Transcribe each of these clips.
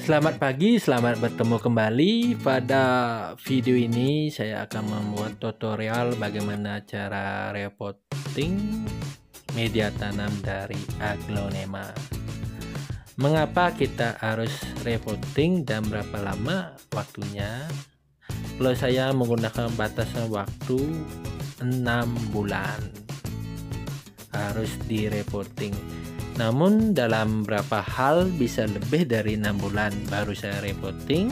Selamat pagi, selamat bertemu kembali. Pada video ini saya akan membuat tutorial bagaimana cara repotting media tanam dari aglonema. Mengapa kita harus repotting dan berapa lama waktunya? Kalau saya menggunakan batasan waktu 6 bulan harus direpotting. Namun dalam beberapa hal bisa lebih dari 6 bulan baru saya repotting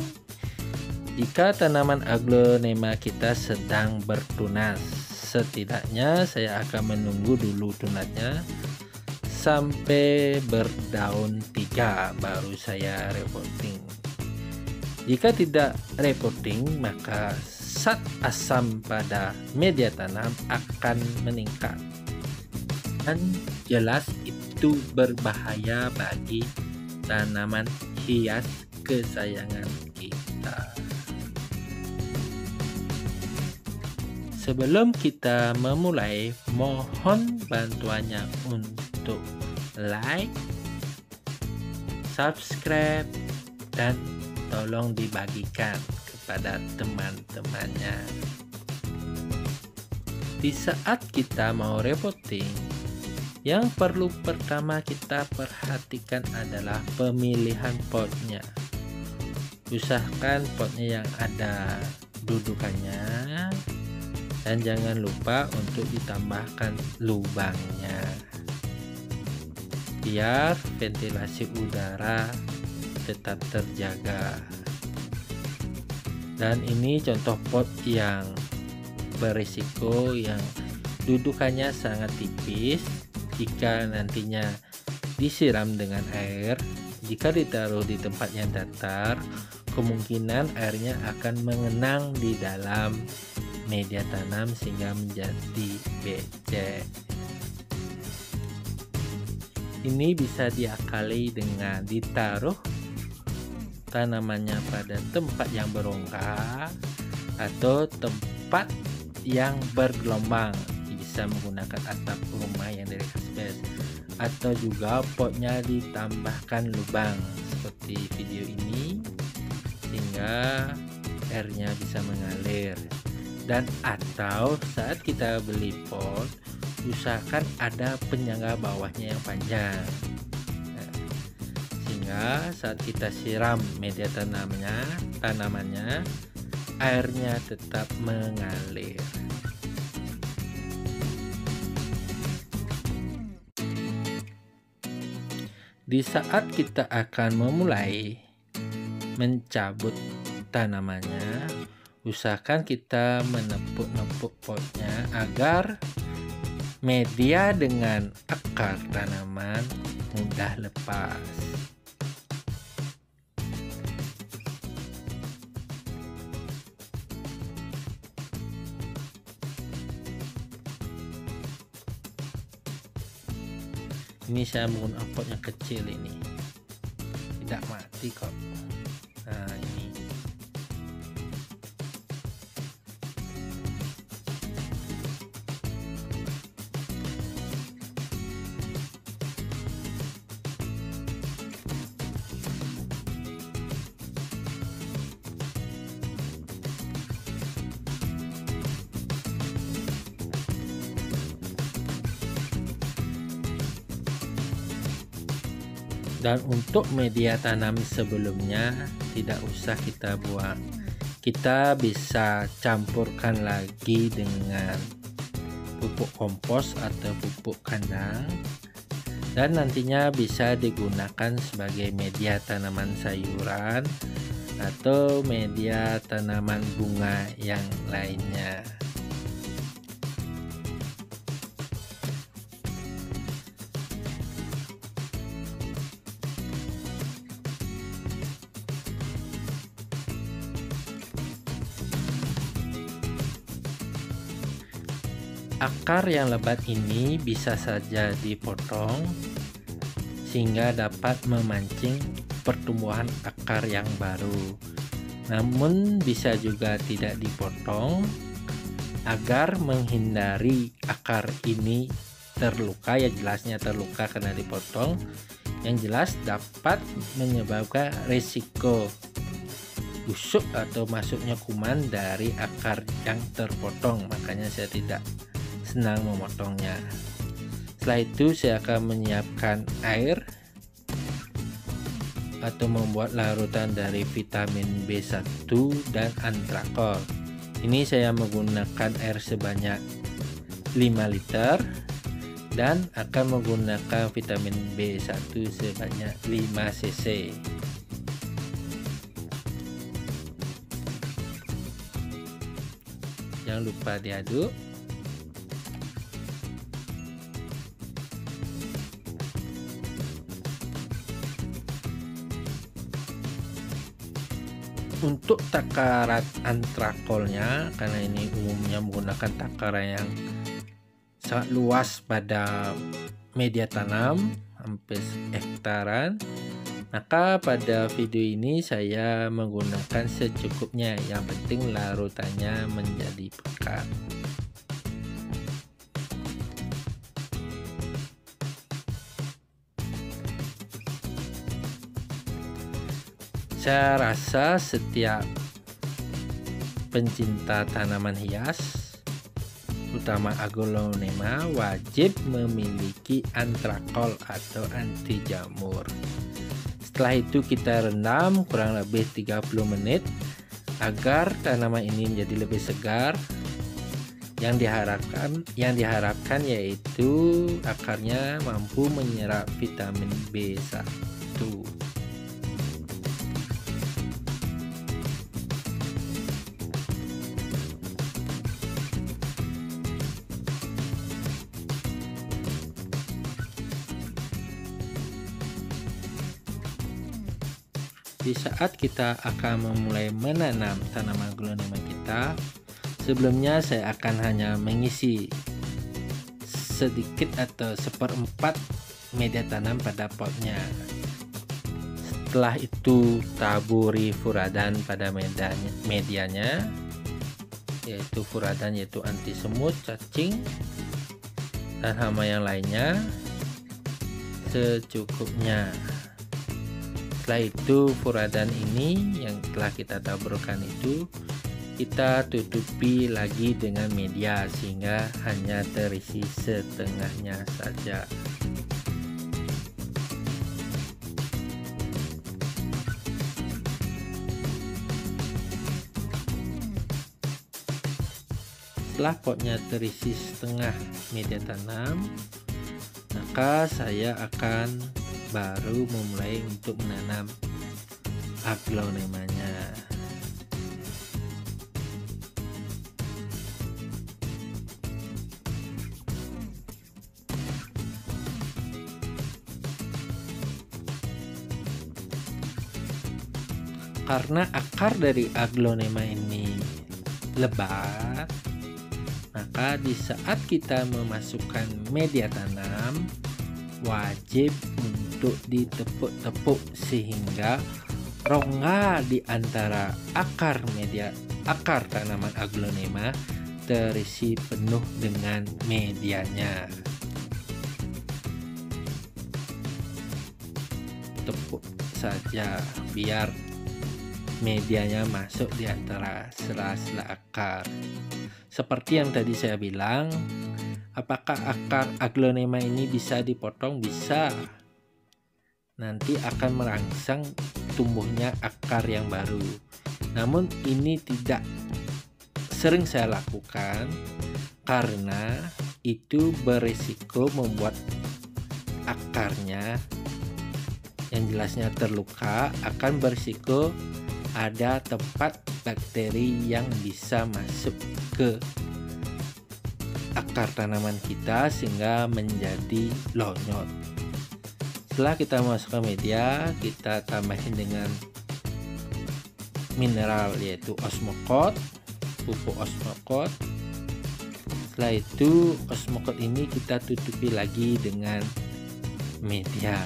jika tanaman aglonema kita sedang bertunas. Setidaknya saya akan menunggu dulu tunasnya sampai berdaun 3 baru saya repotting. Jika tidak repotting, maka zat asam pada media tanam akan meningkat dan jelas itu berbahaya bagi tanaman hias kesayangan kita. Sebelum kita memulai, mohon bantuannya untuk like, subscribe, dan tolong dibagikan kepada teman-temannya. Di saat kita mau repotting, yang perlu pertama kita perhatikan adalah pemilihan potnya. Usahakan potnya yang ada dudukannya dan jangan lupa untuk ditambahkan lubangnya biar ventilasi udara tetap terjaga. Dan ini contoh pot yang berisiko, yang dudukannya sangat tipis. Jika nantinya disiram dengan air, jika ditaruh di tempat yang datar, kemungkinan airnya akan mengenang di dalam media tanam sehingga menjadi becek. Ini bisa diakali dengan ditaruh tanamannya pada tempat yang berongga atau tempat yang bergelombang. Bisa menggunakan atap rumah yang dari asbes, atau juga potnya ditambahkan lubang seperti video ini sehingga airnya bisa mengalir. Dan atau saat kita beli pot, usahakan ada penyangga bawahnya yang panjang, sehingga saat kita siram media tanamannya airnya tetap mengalir. Di saat kita akan memulai mencabut tanamannya, usahakan kita menepuk-nepuk potnya agar media dengan akar tanaman mudah lepas. Ini saya menggunakan pot yang kecil ini, tidak mati kok. Nah ini dan untuk media tanam sebelumnya tidak usah kita buang, kita bisa campurkan lagi dengan pupuk kompos atau pupuk kandang dan nantinya bisa digunakan sebagai media tanaman sayuran atau media tanaman bunga yang lainnya. Akar yang lebat ini bisa saja dipotong sehingga dapat memancing pertumbuhan akar yang baru. Namun bisa juga tidak dipotong agar menghindari akar ini terluka, ya jelasnya terluka karena dipotong. Yang jelas dapat menyebabkan risiko busuk atau masuknya kuman dari akar yang terpotong, makanya saya tidak senang memotongnya. Setelah itu saya akan menyiapkan air atau membuat larutan dari vitamin B1 dan antrakol. Ini saya menggunakan air sebanyak 5 liter dan akan menggunakan vitamin B1 sebanyak 5 cc. Jangan lupa diaduk. Untuk takaran antrakolnya, karena ini umumnya menggunakan takaran yang sangat luas pada media tanam hampir hektaran, maka pada video ini saya menggunakan secukupnya. Yang penting larutannya menjadi pekat. Saya rasa setiap pencinta tanaman hias, utama aglonema, wajib memiliki antrakol atau anti jamur. Setelah itu kita rendam kurang lebih 30 menit agar tanaman ini menjadi lebih segar. Yang diharapkan yaitu akarnya mampu menyerap vitamin B1. Di saat kita akan memulai menanam tanaman aglonema kita, sebelumnya saya akan hanya mengisi sedikit atau 1/4 media tanam pada potnya. Setelah itu taburi furadan pada medianya, yaitu furadan yaitu anti semut, cacing, dan hama yang lainnya secukupnya. Setelah itu furadan ini yang telah kita taburkan itu kita tutupi lagi dengan media sehingga hanya terisi setengahnya saja. Setelah potnya terisi setengah media tanam, maka saya akan baru memulai untuk menanam aglonemanya. Karena akar dari aglonema ini lebar, maka di saat kita memasukkan media tanam wajib untuk ditepuk-tepuk sehingga rongga di antara akar tanaman aglonema terisi penuh dengan medianya. Tepuk saja biar medianya masuk di antara sela-sela akar. Seperti yang tadi saya bilang, apakah akar aglonema ini bisa dipotong? Bisa. Nanti akan merangsang tumbuhnya akar yang baru. Namun ini tidak sering saya lakukan karena itu berisiko membuat akarnya yang jelasnya terluka, akan berisiko ada tempat bakteri yang bisa masuk ke akar tanaman kita sehingga menjadi lonyot. Setelah kita masukkan media, kita tambahin dengan mineral yaitu osmokot, pupuk osmokot. Setelah itu osmokot ini kita tutupi lagi dengan media.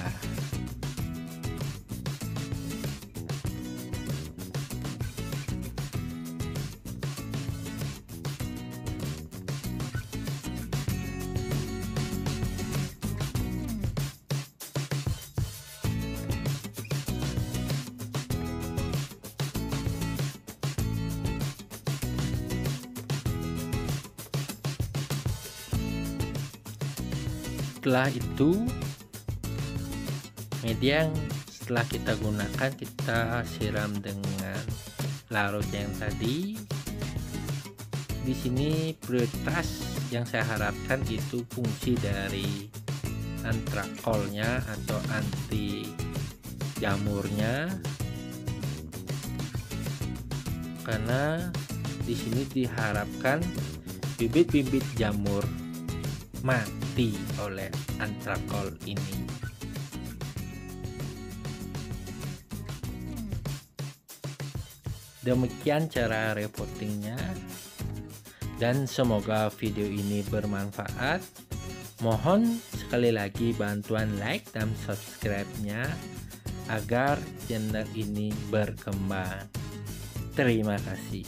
Setelah itu, media yang setelah kita gunakan kita siram dengan larut yang tadi. Di sini prioritas yang saya harapkan itu fungsi dari antrakolnya atau anti jamurnya, karena di sini diharapkan bibit-bibit jamur mati oleh antrakol ini. Demikian cara repottingnya, dan semoga video ini bermanfaat. Mohon sekali lagi bantuan like dan subscribe-nya agar channel ini berkembang. Terima kasih.